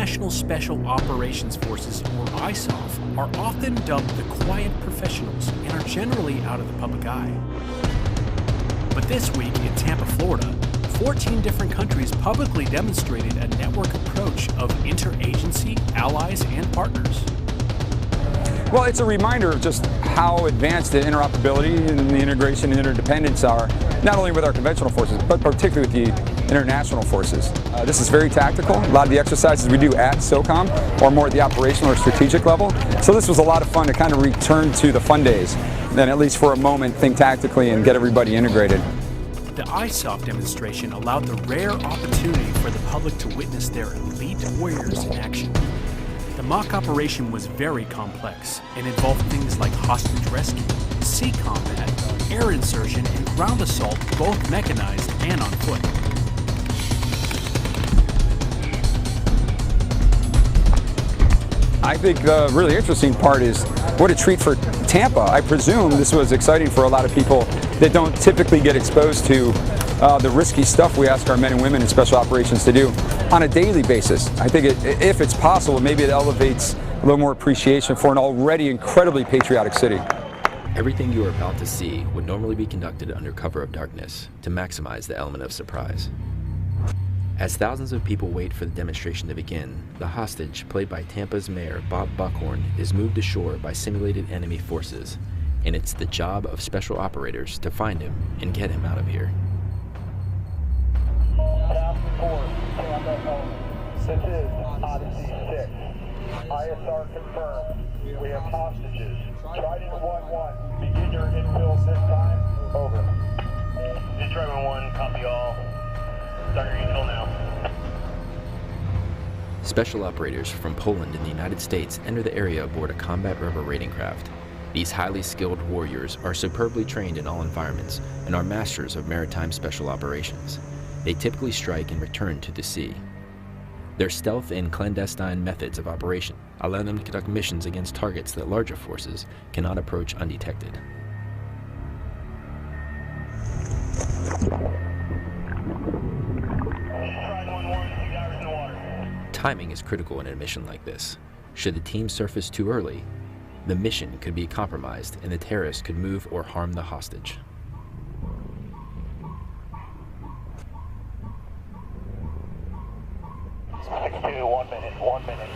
International Special Operations Forces, or ISOF, are often dubbed the quiet professionals and are generally out of the public eye. But this week in Tampa, Florida, 14 different countries publicly demonstrated a network approach of interagency, allies, and partners. Well, it's a reminder of just how advanced the interoperability and the integration and interdependence are, not only with our conventional forces, but particularly with the international forces. This is very tactical. A lot of the exercises we do at SOCOM are more at the operational or strategic level. So this was a lot of fun to kind of return to the fun days, and at least for a moment think tactically and get everybody integrated. The ISOF demonstration allowed the rare opportunity for the public to witness their elite warriors in action. The mock operation was very complex and involved things like hostage rescue, sea combat, air insertion, and ground assault, both mechanized and on foot. I think the really interesting part is what a treat for Tampa. I presume this was exciting for a lot of people that don't typically get exposed to the risky stuff we ask our men and women in special operations to do on a daily basis. I think if it's possible, maybe it elevates a little more appreciation for an already incredibly patriotic city. Everything you are about to see would normally be conducted under cover of darkness to maximize the element of surprise. As thousands of people wait for the demonstration to begin, the hostage, played by Tampa's mayor Bob Buckhorn, is moved ashore by simulated enemy forces, and it's the job of special operators to find him and get him out of here. Task Force, Tampa, this is Odyssey 6. ISR confirmed. We have hostages. Trident 1-1, begin your infills this time. Over. Trident 1, copy all. Start your infill now. Special operators from Poland and the United States enter the area aboard a combat rubber raiding craft. These highly skilled warriors are superbly trained in all environments and are masters of maritime special operations. They typically strike and return to the sea. Their stealth and clandestine methods of operation allow them to conduct missions against targets that larger forces cannot approach undetected. Timing is critical in a mission like this. Should the team surface too early, the mission could be compromised and the terrorists could move or harm the hostage. One minute.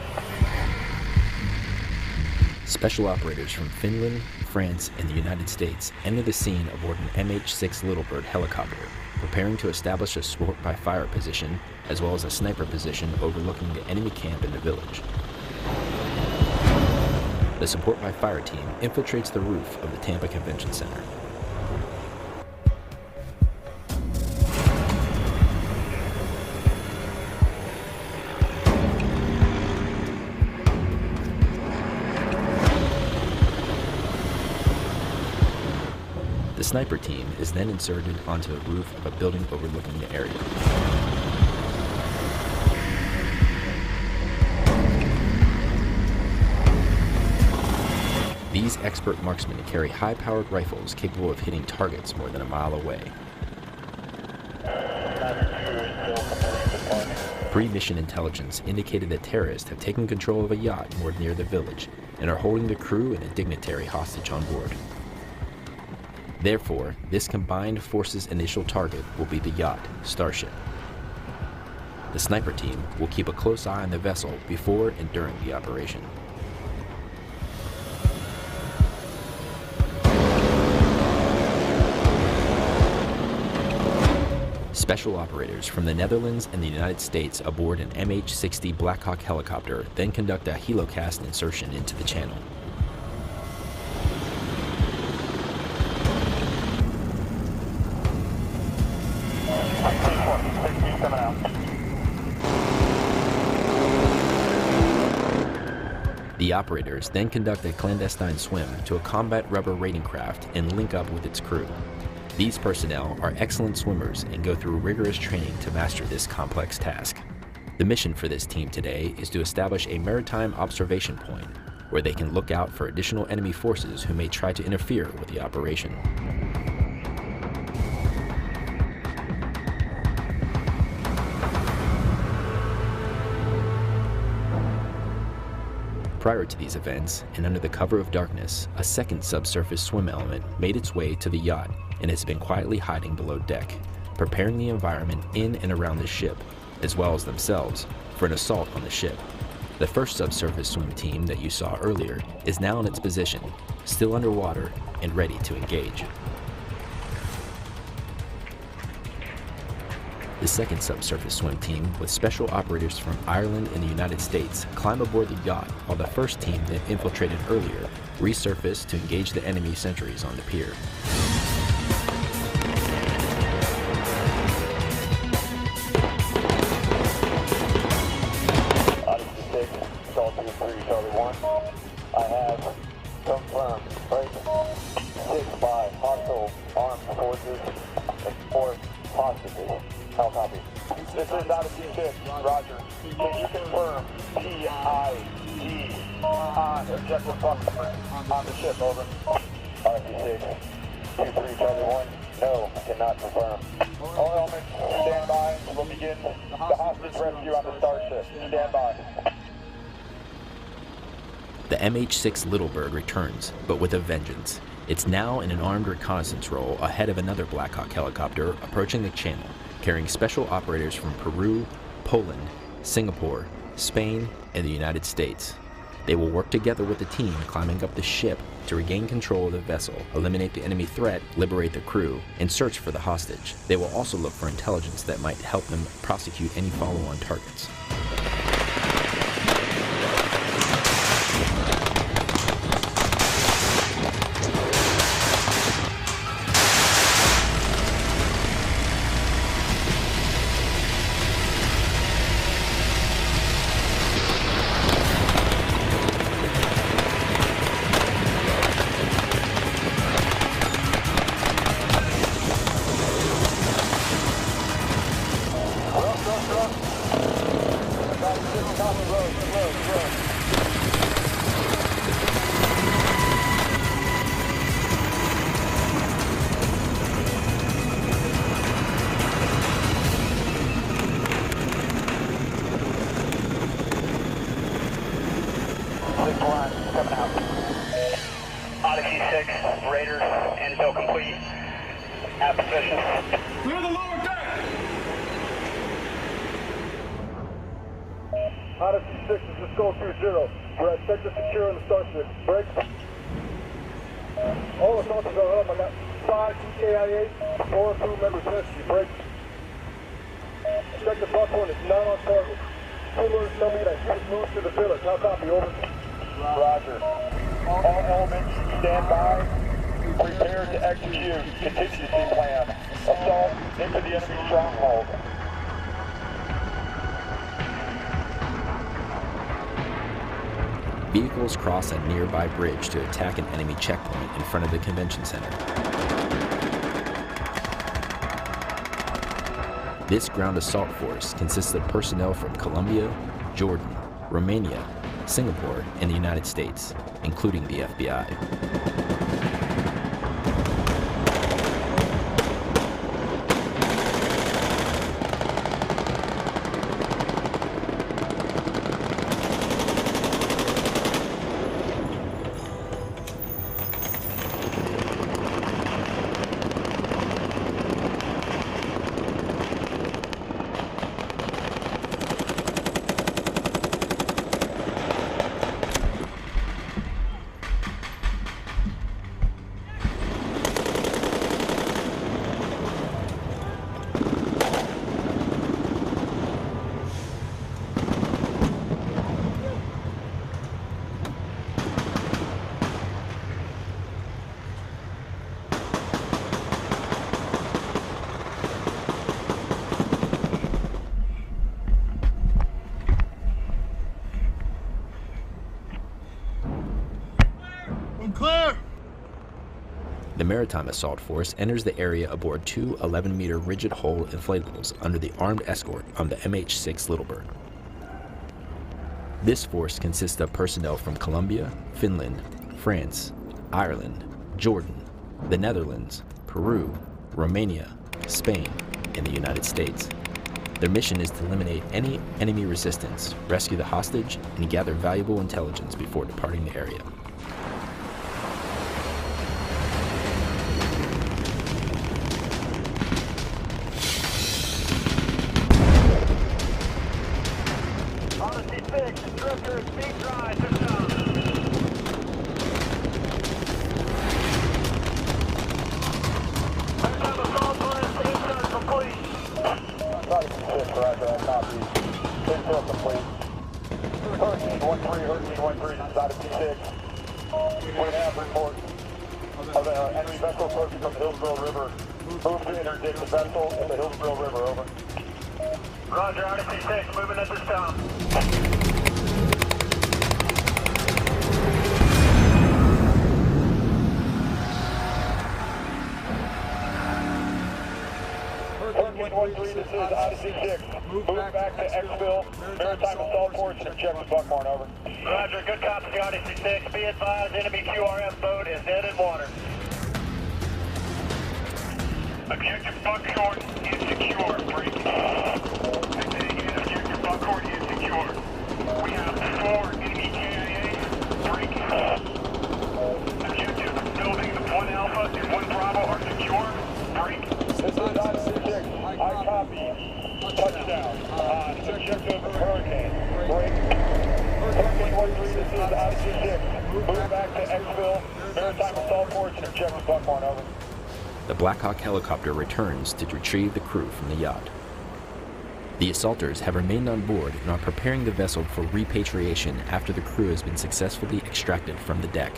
Special operators from Finland, France, and the United States enter the scene aboard an MH-6 Littlebird helicopter, preparing to establish a support by fire position as well as a sniper position overlooking the enemy camp in the village. The support by fire team infiltrates the roof of the Tampa Convention Center. The sniper team is then inserted onto the roof of a building overlooking the area. These expert marksmen carry high-powered rifles capable of hitting targets more than a mile away. Pre-mission intelligence indicated that terrorists have taken control of a yacht moored near the village and are holding the crew and a dignitary hostage on board. Therefore, this combined forces' initial target will be the yacht, Starship. The sniper team will keep a close eye on the vessel before and during the operation. Special operators from the Netherlands and the United States aboard an MH-60 Blackhawk helicopter then conduct a helocast insertion into the channel. The operators then conduct a clandestine swim to a combat rubber raiding craft and link up with its crew. These personnel are excellent swimmers and go through rigorous training to master this complex task. The mission for this team today is to establish a maritime observation point where they can look out for additional enemy forces who may try to interfere with the operation. Prior to these events, and under the cover of darkness, a second subsurface swim element made its way to the yacht and has been quietly hiding below deck, preparing the environment in and around the ship, as well as themselves, for an assault on the ship. The first subsurface swim team that you saw earlier is now in its position, still underwater and ready to engage. The second subsurface swim team, with special operators from Ireland and the United States, climb aboard the yacht, while the first team that infiltrated earlier resurfaced to engage the enemy sentries on the pier. I have confirmed break 6 by hostile armed forces and 4 hostages. How copy? This is Odyssey 6, Roger. Can you confirm TIG on objective customer on the ship, over? Odyssey 6, 2-3 Charlie 1. No, cannot confirm. All elements, stand by. We'll begin the hostage rescue on the Starship. Stand by. The MH-6 Littlebird returns, but with a vengeance. It's now in an armed reconnaissance role ahead of another Black Hawk helicopter approaching the channel, carrying special operators from Peru, Poland, Singapore, Spain, and the United States. They will work together with the team climbing up the ship to regain control of the vessel, eliminate the enemy threat, liberate the crew, and search for the hostage. They will also look for intelligence that might help them prosecute any follow-on targets. Odyssey 6, Raiders, intel complete. At position. Clear the lower deck! Odyssey 6 is the Skull 2-0. We're at sector secure in the Starship. Break. All assaults are up. I got 5 TKIA, 4 crew members rescue. Break. Check the Buckhorn is not on target. Similar tell me that unit moves to the village. How copy, over? Roger. All elements stand by. Prepare to execute contingency plan. Assault into the enemy stronghold. Vehicles cross a nearby bridge to attack an enemy checkpoint in front of the convention center. This ground assault force consists of personnel from Colombia, Jordan, Romania, Singapore, and the United States, including the FBI. Clear! The Maritime Assault Force enters the area aboard 2 11-meter rigid hull inflatables under the armed escort on the MH-6 Littlebird. This force consists of personnel from Colombia, Finland, France, Ireland, Jordan, the Netherlands, Peru, Romania, Spain, and the United States. Their mission is to eliminate any enemy resistance, rescue the hostage, and gather valuable intelligence before departing the area. Odyssey 6, Drifter, speed drive, touchdown. Maritime assault plan, intel complete. Odyssey 6, roger, copy. Intel complete. Hurricane 13, Hurricane 13, this is Odyssey 6. We have report of an enemy vessel approaching from the Hillsborough River. Move to interdict the vessel in the Hillsborough River, over. Roger, Odyssey 6, moving at this time. This is Odyssey 6. Move back to Exville, Maritime Assault Force, and objective Buckhorn, over. Roger, good copy, Odyssey 6. Be advised, enemy QRF boat is dead in water. Objective Buckhorn is secure. Break. Objective Buckhorn is secure. We have 4 enemy KIA. Break. Objective building 1 Alpha and 1 Bravo are secure. Break. This is Odyssey 6. I copy. Touchdown. Objective Hurricane. Break. Hurricane 13, this is Odyssey 6. Move back to Exville, Maritime Assault Force, and objective Buckhorn, over. The Black Hawk helicopter returns to retrieve the crew from the yacht. The assaulters have remained on board and are preparing the vessel for repatriation after the crew has been successfully extracted from the deck.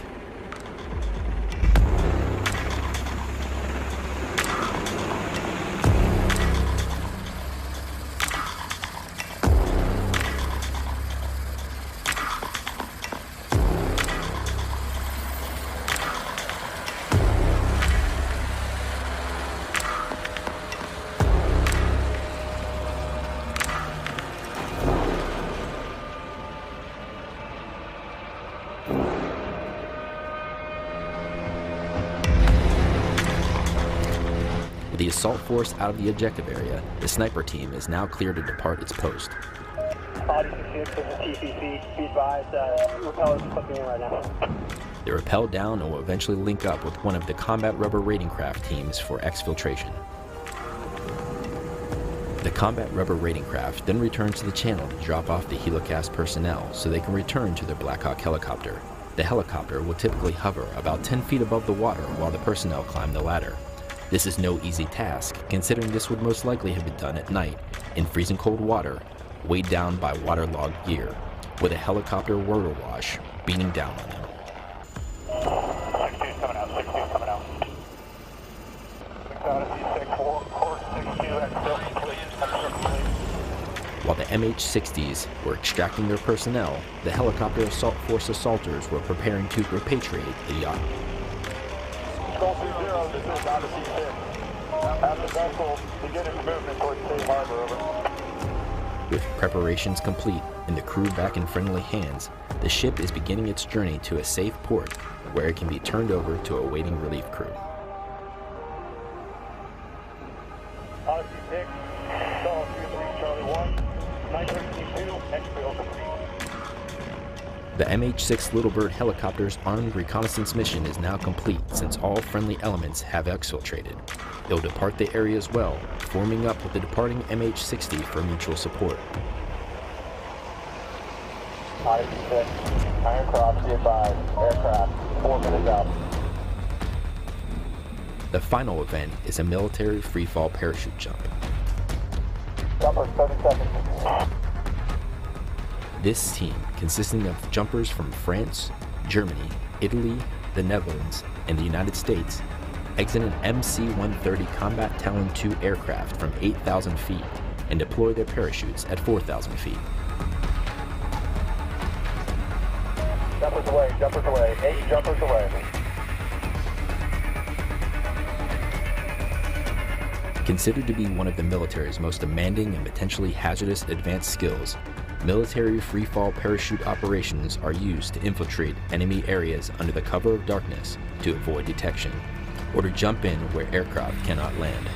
With the assault force out of the objective area, the sniper team is now clear to depart its post. Odyssey 6, this is TCC. Be advised, repellers are clipping in right now. They rappel down and will eventually link up with one of the combat rubber raiding craft teams for exfiltration. The combat rubber raiding craft then returns to the channel to drop off the Helicast personnel so they can return to their Black Hawk helicopter. The helicopter will typically hover about 10 feet above the water while the personnel climb the ladder. This is no easy task, considering this would most likely have been done at night, in freezing cold water, weighed down by waterlogged gear, with a helicopter water wash beating down on them. 62's coming out, 62's coming out. Odyssey 6, course 62, Exville complete. While the MH-60s were extracting their personnel, the helicopter assault force assaulters were preparing to repatriate the yacht. Control 30, this is Odyssey 6. Have the vessel begin its movement towards Safe Harbor, over. With preparations complete and the crew back in friendly hands, the ship is beginning its journey to a safe port where it can be turned over to a waiting relief crew. Odyssey 6, Star 23, Charlie 1, 932, Exville complete. The MH-6 Little Bird helicopter's armed reconnaissance mission is now complete since all friendly elements have exfiltrated. They'll depart the area as well, forming up with the departing MH-60 for mutual support. Odyssey 6, Ironcroft, be advised, aircraft, 4 minutes out. The final event is a military free-fall parachute jump. Jumper, 30 seconds. This team, consisting of jumpers from France, Germany, Italy, the Netherlands, and the United States, exit an MC-130 Combat Talon II aircraft from 8,000 feet and deploy their parachutes at 4,000 feet. Jumpers away, 8 jumpers away. Considered to be one of the military's most demanding and potentially hazardous advanced skills, military free-fall parachute operations are used to infiltrate enemy areas under the cover of darkness to avoid detection, or to jump in where aircraft cannot land.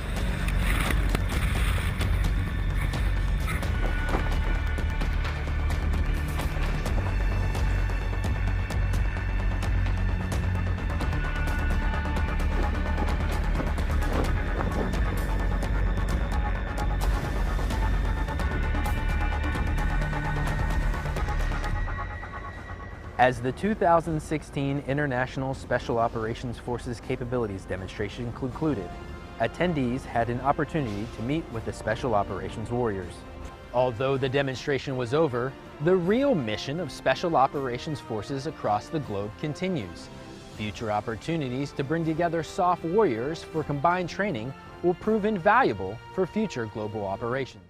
As the 2016 International Special Operations Forces Capabilities Demonstration concluded, attendees had an opportunity to meet with the Special Operations Warriors. Although the demonstration was over, the real mission of Special Operations Forces across the globe continues. Future opportunities to bring together SOF warriors for combined training will prove invaluable for future global operations.